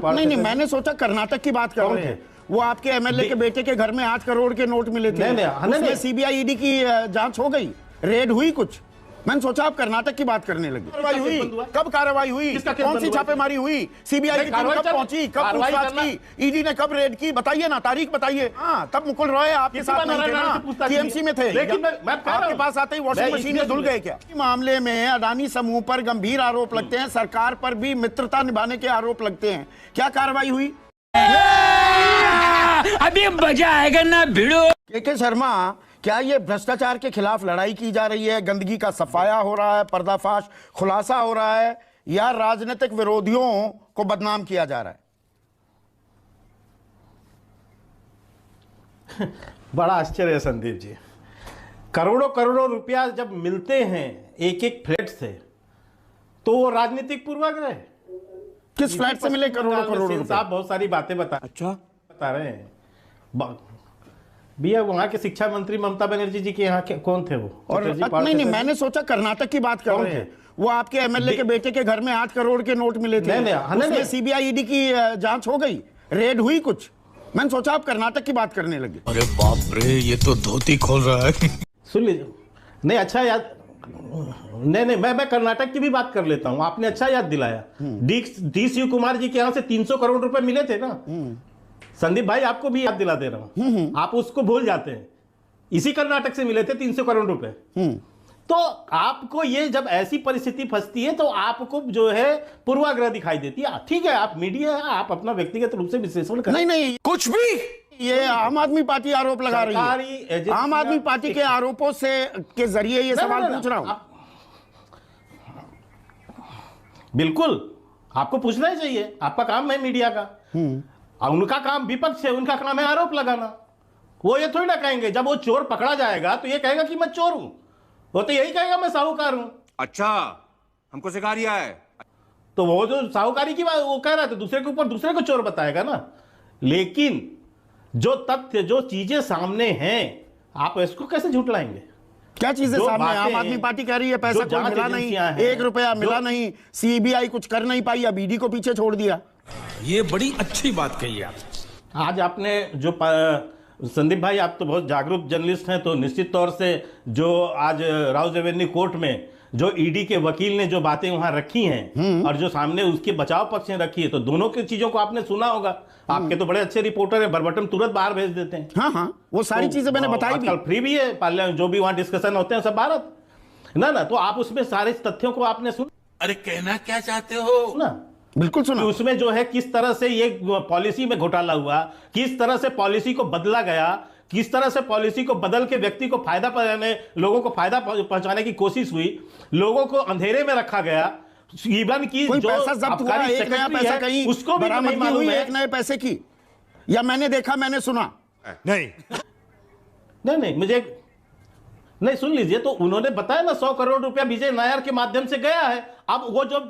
नहीं नहीं, मैंने सोचा कर्नाटक की बात कर रहे हैं। वो आपके एमएलए के बेटे के घर में 8 करोड़ के नोट मिले थे, उसमें सीबीआई ईडी की जांच हो गई, रेड हुई कुछ। मैंने सोचा आप कर्नाटक की बात करने लगे। कार्रवाई हुई, कब कार्रवाई हुई, कौन सी छापेमारी हुई, सीबीआई की टीम कब पहुंची, कब पूछताछ की, ईडी ने कब रेड की, बताइए ना, तारीख बताइए। हाँ, तब मुकुल रॉय आपके साथ नहीं थे ना, टीएमसी में थे, लेकिन आपके पास आते ही वॉशिंग मशीन में धुल गए क्या? मामले में अडानी समूह पर गंभीर आरोप लगते हैं, सरकार पर भी मित्रता निभाने के आरोप लगते हैं, क्या कार्रवाई हुई? अभी मजा आएगा ना भिड़ो। के शर्मा, क्या ये भ्रष्टाचार के खिलाफ लड़ाई की जा रही है, गंदगी का सफाया हो रहा है, पर्दाफाश खुलासा हो रहा है, या राजनीतिक विरोधियों को बदनाम किया जा रहा है? बड़ा आश्चर्य है संदीप जी, करोड़ों करोड़ों रुपया जब मिलते हैं एक एक फ्लैट से, तो वो राजनीतिक पूर्वाग्रह है। किस फ्लैट से मिले करोड़ों करोड़ रुपए? आप बहुत सारी बातें बता रहे हैं भैया। वहां के शिक्षा मंत्री ममता बनर्जी जी के यहाँ कौन थे वो? और नहीं, मैंने सोचा कर्नाटक की बात कर रहे हैं। वो आपके एमएलए के बेटे के घर में 8 करोड़ के नोट मिले थे, उसमें सीबीआई ईडी की जांच हो गई, रेड हुई कुछ। मैंने सोचा आप कर्नाटक की बात करने लगे। अरे बाप रे, ये तो धोती खोल रहा है। सुन लीजिए, नहीं अच्छा याद, नहीं मैं कर्नाटक की भी बात कर लेता हूँ, आपने अच्छा याद दिलाया। डी शिव कुमार जी के यहाँ से 300 करोड़ रुपए मिले थे ना संदीप भाई, आपको भी याद दिला दे रहा हूं, आप उसको भूल जाते हैं। इसी कर्नाटक से मिले थे 300 करोड़ रुपए। तो आपको ये जब ऐसी परिस्थिति फंसती है तो आपको जो है पूर्वाग्रह दिखाई देती है। ठीक है, आप मीडिया है, आप अपना व्यक्तिगत रूप से विश्लेषण करें। नहीं कुछ भी, ये आम आदमी पार्टी आरोप लगा रही है, आम आदमी पार्टी के आरोपों से के जरिए ये सवाल पूछ रहा हूं। बिल्कुल, आपको पूछना ही चाहिए, आपका काम है मीडिया का। उनका काम विपक्ष है, उनका काम है आरोप लगाना। वो ये थोड़ी ना कहेंगे, जब वो चोर पकड़ा जाएगा तो ये कहेगा कि मैं चोर हूं, वो तो यही कहेगा मैं साहूकार हूं। अच्छा, हमको सिखा रिया है। तो वो जो साहूकारी की बात वो कह रहा था, दूसरे के ऊपर दूसरे को चोर बताएगा ना। लेकिन जो तथ्य, जो चीजें सामने हैं, आप इसको कैसे झुटलाएंगे? क्या चीजें सामने? आम आदमी पार्टी कह रही है पैसा कोई मिला नहीं, 1 रुपया मिला नहीं, सीबीआई कुछ कर नहीं पाई, अब ईडी को पीछे छोड़ दिया। ये बड़ी अच्छी बात कही आप। आज आपने जो संदीप भाई, आप तो बहुत जागरूक जर्नलिस्ट हैं, तो निश्चित तौर से जो आज राउज एवेन्यू कोर्ट में जो ईडी के वकील ने जो बातें वहां रखी हैं और जो सामने उसके बचाव पक्ष ने रखी है, तो दोनों की चीजों को आपने सुना होगा। आपके तो बड़े अच्छे रिपोर्टर है, बरबटम तुरंत बाहर भेज देते हैं। हाँ, वो सारी चीजें मैंने बताई भी। फ्री भी है, पार्लियामेंट जो भी वहां डिस्कशन होते हैं सब भारत ना, तो आप उसमें सारे तथ्यों को आपने सुना। अरे कहना क्या चाहते हो ना? बिल्कुल सुना। उसमें जो है किस तरह से ये पॉलिसी में घोटाला हुआ, किस तरह से पॉलिसी को बदला गया, किस तरह से पॉलिसी को बदल के व्यक्ति को फायदा पहुंचाने, लोगों को फायदा पहुंचाने की कोशिश हुई, लोगों को अंधेरे में रखा गया। इवन की जो पैसा जब्त हुआ, एक नया पैसा कहीं उसको भी नहीं मालूम हुई, है, एक नए पैसे की, या मैंने देखा, मैंने सुना। नहीं मुझे नहीं, सुन लीजिए, तो उन्होंने बताया ना 100 करोड़ रुपया विजय नायर के माध्यम से गया है। अब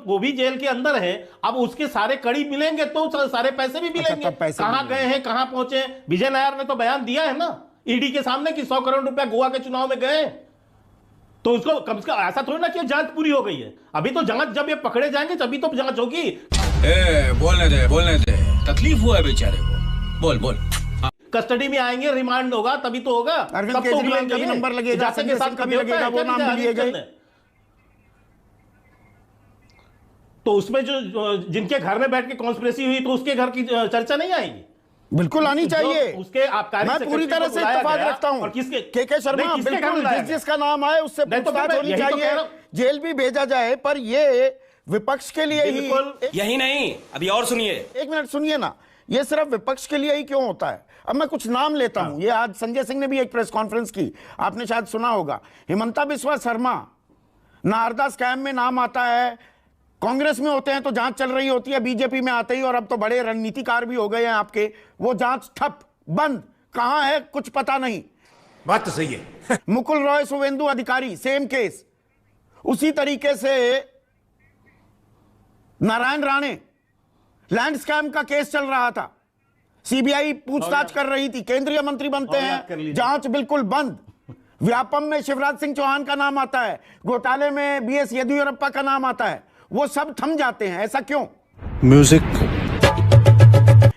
वो भी जेल के अंदर है, अब उसके सारे कड़ी मिलेंगे तो सारे पैसे भी मिलेंगे। कहां गए हैं, कहां पहुंचे? विजय नायर ने तो बयान दिया है ना ईडी के सामने कि 100 करोड़ रुपया गोवा के चुनाव में गए। तो उसको कम से कम ऐसा थोड़ी ना कि जांच पूरी हो गई है। अभी तो जांच, जब ये पकड़े जाएंगे तभी तो जांच होगी। बोलने दे, तकलीफ हुआ है बेचारे को, बोल। कस्टडी में आएंगे, रिमांड होगा, तभी तो होगा। अरविंद केजरीवाल का भी नंबर लगेगा, संजय सिंह का भी लगेगा, वो नाम भी लिए गए। तो उसमें जो जिनके घर में बैठ के कॉन्स्पिरेसी हुई, तो उसके घर की चर्चा नहीं आएगी? बिल्कुल आनी चाहिए। उसके आबकारी मैं पूरी तरह से इत्तेफाक रखता हूं। और किसके? के शर्मा, बिल्कुल जिसका नाम आए उससे पूछताछ होनी चाहिए, जेल भी भेजा जाए, पर ये विपक्ष के लिए ही। यही नहीं, अभी और सुनिए, 1 मिनट सुनिए ना, ये सिर्फ विपक्ष के लिए ही क्यों होता है? अब मैं कुछ नाम लेता हूं। ये आज संजय सिंह ने भी एक प्रेस कॉन्फ्रेंस की, आपने शायद सुना होगा। हिमंता बिस्वा शर्मा, नारदा स्कैम में नाम आता है, कांग्रेस में होते हैं तो जांच चल रही होती है, बीजेपी में आते ही, और अब तो बड़े रणनीतिकार भी हो गए हैं आपके, वो जांच ठप, बंद, कहां है कुछ पता नहीं। बात तो सही है। मुकुल रॉय शुवेंदु अधिकारी, सेम केस। उसी तरीके से नारायण राणे, लैंड स्कैम का केस चल रहा था, सीबीआई पूछताछ कर रही थी, केंद्रीय मंत्री बनते हैं, जांच बिल्कुल बंद। व्यापम में शिवराज सिंह चौहान का नाम आता है, घोटाले में बीएस येदियुरप्पा का नाम आता है, वो सब थम जाते हैं। ऐसा क्यों? म्यूजिक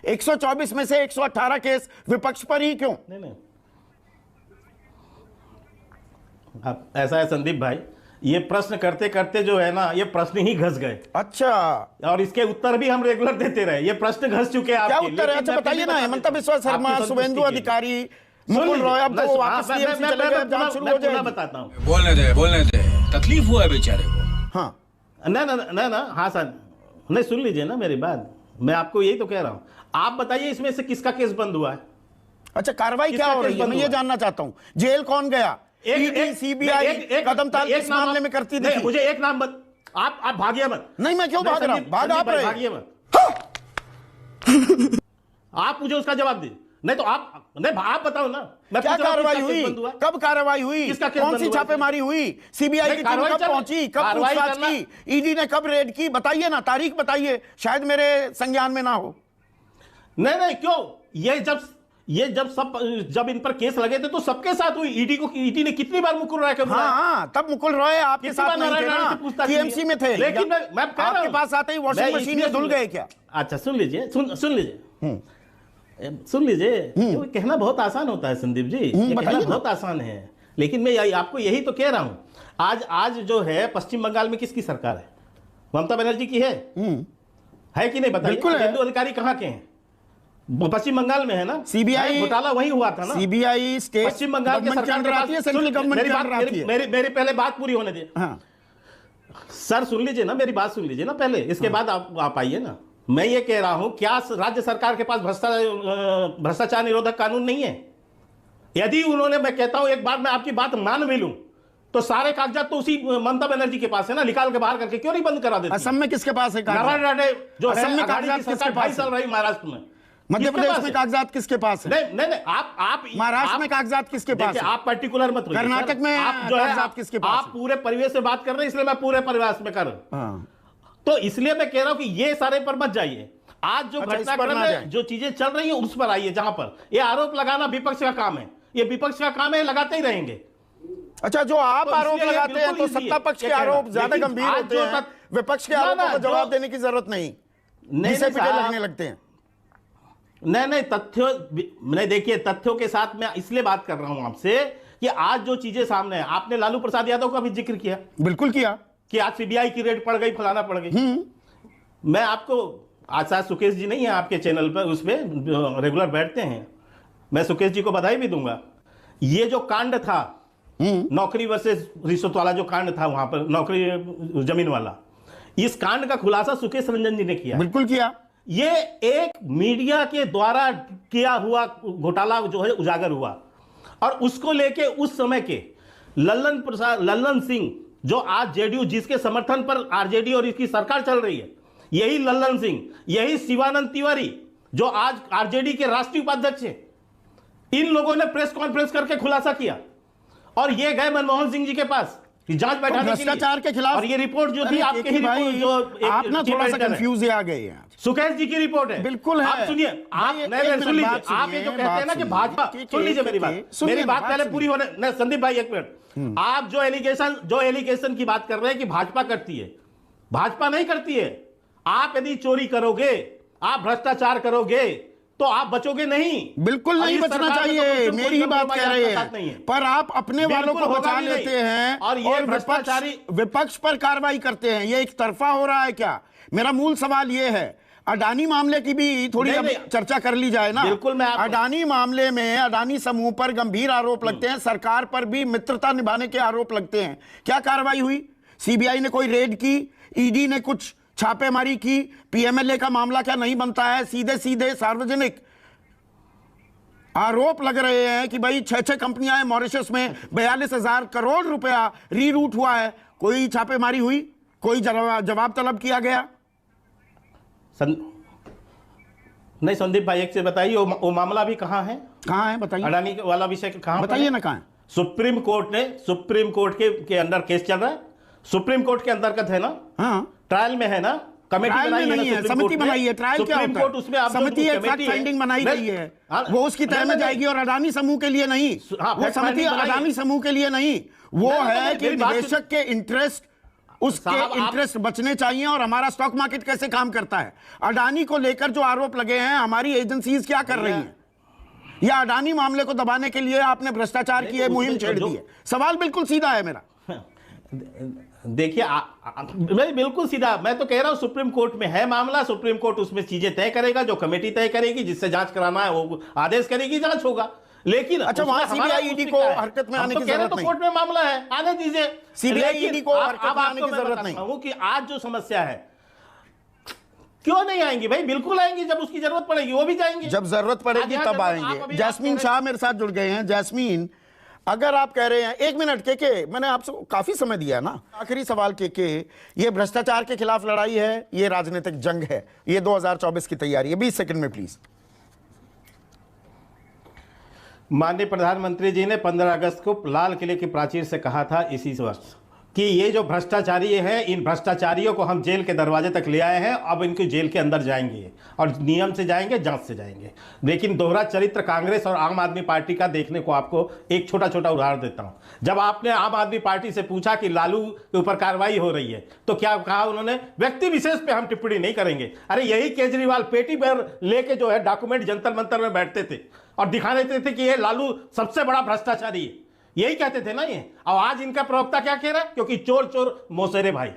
124 में से 118 केस विपक्ष पर ही क्यों? नहीं नहीं, अब ऐसा है संदीप भाई, ये प्रश्न करते करते जो है ना, ये प्रश्न ही घस गए। अच्छा, और इसके उत्तर भी हम रेगुलर देते रहे, ये प्रश्न घस चुके हैं क्या आपके। उत्तर है? अच्छा बताइए ना। हेमंत बिस्वा शर्मा, शुभेंदु अधिकारी, मुकुल रॉय, अब तो वो वापस टीएमसी चले गए, अब जांच शुरू हो जाएगी। बताता हूँ, बोलने दे, तकलीफ हुआ है बेचारे को। हाँ ना हाँ सर, नहीं सुन लीजिए ना मेरी बात, मैं आपको यही तो कह रहा हूँ। आप बताइए इसमें से किसका केस बंद हुआ है? अच्छा, कार्रवाई क्या हो रही है, मैं ये जानना चाहता हूँ। जेल कौन गया? ईडी, सीबीआई कदमताल किस मामले में करती थी? मुझे एक नाम आप भागिए मत। नहीं, मैं क्यों भाग रहा हूं? भाग आप रहे। भागिए मत। आप मुझे उसका जवाब दीजिए, नहीं तो आप नहीं, आप बताओ ना। क्या कार्रवाई हुई? कब कार्रवाई हुई? कौन सी छापेमारी हुई? सीबीआई की टीम कब पहुंची? कब पूछताछ की? ईडी ने कब रेड की? बताइए ना, तारीख बताइए, शायद मेरे संज्ञान में ना हो। नहीं क्यों, जब इन पर केस लगे थे तो सबके साथ हुई। ईडी ने कितनी बार मुकुल रॉय को बुलाया? हाँ, तब मुकुल रॉय आपके साथ नहीं थे ना, टीएमसी में थे। लेकिन मैं आपके पास आते ही वॉशिंग मशीन में धुल गए क्या? अच्छा सुन लीजिए, सुन लीजिए। तो कहना बहुत आसान होता है संदीप जी, कहना बहुत आसान है, लेकिन मैं आपको यही तो कह रहा हूं। आज जो है पश्चिम बंगाल में किसकी सरकार है? ममता बनर्जी की है कि नहीं? बताइए। शुभेंदु अधिकारी कहाँ के हैं? पश्चिम बंगाल में है ना। सीबीआई घोटाला वही हुआ था ना। सीबीआई स्टेट पश्चिम बंगाल के सरकार के पास। Central government. मेरी पहले बात पूरी होने दे। हाँ। सर सुन लीजिए ना, मेरी बात सुन लीजिए ना पहले, इसके बाद आप आइए ना। मैं ये कह रहा हूं, क्या राज्य सरकार के पास भ्रष्टाचार निरोधक कानून नहीं है? यदि उन्होंने, मैं कहता हूं एक बार मैं आपकी बात मान भी लूं, तो सारे कागजात तो उसी ममता बनर्जी के पास है ना, निकाल के बाहर करके क्यों नहीं बंद करा देते? असम में किसके पास है कागजात? जो असम में कागजात किसके पास चल रही महाराष्ट्र में, मध्य प्रदेश में कागजात किसके पास है? नहीं आप महाराष्ट्र में कागजात किसके पास है? आप पर्टिकुलर मत होइए। कर्नाटक में आप जो है कागजात किसके पास? आप पूरे परिवेश से बात कर रहे हैं, इसलिए मैं पूरे परिवेश में कर रहा हूं। तो इसलिए मैं कह रहा हूं कि ये सारे पर मत जाइए। आज जो घटनाक्रम में जो चीजें चल रही हैं उस पर आइए, जहां पर ये आरोप लगाना विपक्ष का काम है, ये विपक्ष का काम है, लगाते ही रहेंगे। अच्छा, जो आप आरोप लगाते हैं तो सत्ता पक्ष के आरोप ज्यादा गंभीर होते हैं, विपक्ष के आरोपों को जवाब देने की जरूरत नहीं, घिसे पिटे लगने लगते हैं। नहीं तथ्यों नहीं, देखिए तथ्यों के साथ मैं इसलिए बात कर रहा हूं आपसे कि आज जो चीजें सामने है, आपने लालू प्रसाद यादव का भी जिक्र किया। बिल्कुल किया कि आज सीबीआई की रेड पड़ गई, फलाना पड़ गई। मैं आपको, आज शायद सुकेश जी नहीं है आपके चैनल पर, उसमें रेगुलर बैठते हैं, मैं सुकेश जी को बधाई भी दूंगा। ये जो कांड था नौकरी वर्सेस रिश्वत वाला, जो कांड था वहां पर नौकरी जमीन वाला, इस कांड का खुलासा सुकेश रंजन जी ने किया। बिल्कुल किया। ये एक मीडिया के द्वारा किया हुआ घोटाला जो है उजागर हुआ, और उसको लेके उस समय के लल्लन सिंह, जो आज जेडीयू, जिसके समर्थन पर आरजेडी और इसकी सरकार चल रही है, यही लल्लन सिंह, यही शिवानंद तिवारी, जो आज आरजेडी के राष्ट्रीय उपाध्यक्ष हैं, इन लोगों ने प्रेस कॉन्फ्रेंस करके खुलासा किया, और ये गए मनमोहन सिंह जी के पास जांच बैठाने के लिए, भ्रष्टाचार के खिलाफ। और ये रिपोर्ट जो थी आपके ही रिपोर्ट, जो आप ना थोड़ा सा कंफ्यूज आ गए हैं। सुकेश जी की रिपोर्ट है। बिल्कुल है। आप सुनिए, आप सुन लीजिए, आप ये जो कहते हैं ना कि भाजपा, सुन लीजिए मेरी बात पहले पूरी होने। नहीं संदीप भाई एक मिनट, आप जो एलिगेशन की बात कर रहे हैं कि भाजपा करती है, भाजपा नहीं करती है। आप यदि चोरी करोगे, आप भ्रष्टाचार करोगे, तो आप बचोगे नहीं। बिल्कुल नहीं बचना चाहिए, मेरी ही बात कह रहे हैं, पर आप अपने वालों को बचा लेते हैं और विपक्ष पर कार्रवाई करते हैं। ये एक तरफा हो रहा है क्या? मेरा मूल सवाल ये है, अडानी मामले की भी थोड़ी अब चर्चा कर ली जाए ना। बिल्कुल। मैं अडानी मामले में अडानी समूह पर गंभीर आरोप लगते हैं, सरकार पर भी मित्रता निभाने के आरोप लगते हैं। क्या कार्रवाई हुई? सीबीआई ने कोई रेड की? ईडी ने कुछ छापेमारी की? पीएमएलए का मामला क्या नहीं बनता है? सीधे सीधे सार्वजनिक आरोप लग रहे हैं कि भाई 6 कंपनियां हैं मॉरिशस में, 42,000 करोड़ रुपया रीरूट हुआ है। कोई छापेमारी हुई? कोई जवाब तलब किया गया? नहीं संदीप भाई एक से बताइए, वो मामला भी कहां है? कहां है बताइए। अडानी वाला विषय कहां बताइए ना, कहां है? सुप्रीम कोर्ट के अंडर केस चल रहा है, सुप्रीम कोर्ट के अंतर्गत है ना। हाँ, ट्रायल में है ना, कमेटी बनाई है, समिति बनाई है। ट्रायल क्या होता है? उसमें समिति एक फैक्ट फाइंडिंग बनाई गई है, वो उसकी तय में जाएगी, और अडानी समूह के लिए नहीं। वो समिति अडानी समूह के लिए नहीं, वो है कि निवेशक के इंटरेस्ट उसके साहब, आप- इंटरेस्ट बचने चाहिए। और हमारा स्टॉक मार्केट कैसे काम करता है, अडानी को लेकर जो आरोप लगे हैं, हमारी एजेंसीज क्या कर रही हैं, या अडानी मामले को दबाने के लिए आपने भ्रष्टाचार की मुहिम छेड़ दी है? सवाल बिल्कुल सीधा है मेरा। देखिए मैं बिल्कुल सीधा, मैं तो कह रहा हूं सुप्रीम कोर्ट में है मामला, सुप्रीम कोर्ट उसमें चीजें तय करेगा, जो कमेटी तय करेगी, जिससे जांच कराना है वो आदेश करेगी, जांच होगा। लेकिन अच्छा, वहां सीबीआई ईडी को हरकत में आने की जरूरत तो नहीं। कोर्ट में मामला है, आने दीजिए। सीबीआई लेकिन ईडी को अब हरकत में आने आपको की मैं जरूरत बताता नहीं। हूं कि आज जो समस्या है, क्यों नहीं आएंगी भाई? बिल्कुल आएंगी, जब उसकी जरूरत पड़ेगी वो भी जाएंगे। जब जरूरत पड़ेगी तब आएंगे। जैस्मीन शाह मेरे साथ जुड़ गए हैं। जैस्मीन, अगर आप कह रहे हैं, एक मिनट के मैंने आपसे काफी समय दिया ना, आखिरी सवाल के ये भ्रष्टाचार के खिलाफ लड़ाई है, ये राजनीतिक जंग है, ये 2024 की तैयारी है, 20 सेकंड में प्लीज। माननीय प्रधानमंत्री जी ने 15 अगस्त को लाल किले की प्राचीर से कहा था इसी वर्ष कि ये जो भ्रष्टाचारी हैं, इन भ्रष्टाचारियों को हम जेल के दरवाजे तक ले आए हैं, अब इनके जेल के अंदर जाएंगे और नियम से जाएंगे, जांच से जाएंगे। लेकिन दोहरा चरित्र कांग्रेस और आम आदमी पार्टी का देखने को आपको एक छोटा छोटा उदाहरण देता हूं। जब आपने आम आदमी पार्टी से पूछा कि लालू के ऊपर कार्रवाई हो रही है, तो क्या कहा उन्होंने? व्यक्ति विशेष पे हम टिप्पणी नहीं करेंगे। अरे यही केजरीवाल पेटी पर लेके जो है डॉक्यूमेंट जंतर मंतर में बैठते थे और दिखा देते थे कि ये लालू सबसे बड़ा भ्रष्टाचारी है, यही कहते थे ना ये। और आज इनका प्रवक्ता क्या कह रहा है? क्योंकि चोर चोर मौसेरे भाई।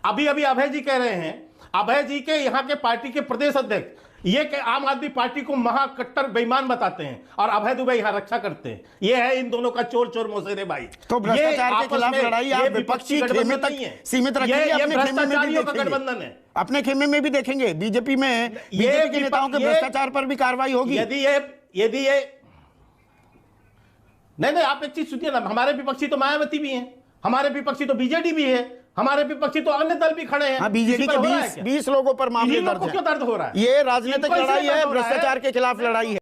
अभी अभी अभय जी कह रहे हैं, अभय जी के यहाँ के पार्टी के प्रदेश अध्यक्ष ये कि आम आदमी पार्टी को महाकट्टर बेईमान बताते हैं और अभय दुबे यहाँ रक्षा करते हैं। ये है इन दोनों का चोर चोर मौसेरे भाई। तो भ्रष्टाचार के खिलाफ लड़ाई आप विपक्षी खेमे तक सीमित रखेंगे, अपने खेमे में भी गठबंधन देखेंगे, है, अपने खेमे में भी देखेंगे। बीजेपी में बीजेपी के नेताओं के भ्रष्टाचार पर भी कार्रवाई होगी। यदि ये नहीं, आप एक चीज सुनिए ना, हमारे विपक्षी तो मायावती भी हैं, हमारे विपक्षी तो बीजेडी भी है, हमारे विपक्षी तो अन्य दल भी खड़े हैं। हाँ, बीजेडी के 20 लोगों पर मामले दर्ज हैं। क्यों दर्द हो रहा है? ये राजनीतिक लड़ाई है, भ्रष्टाचार के खिलाफ लड़ाई है।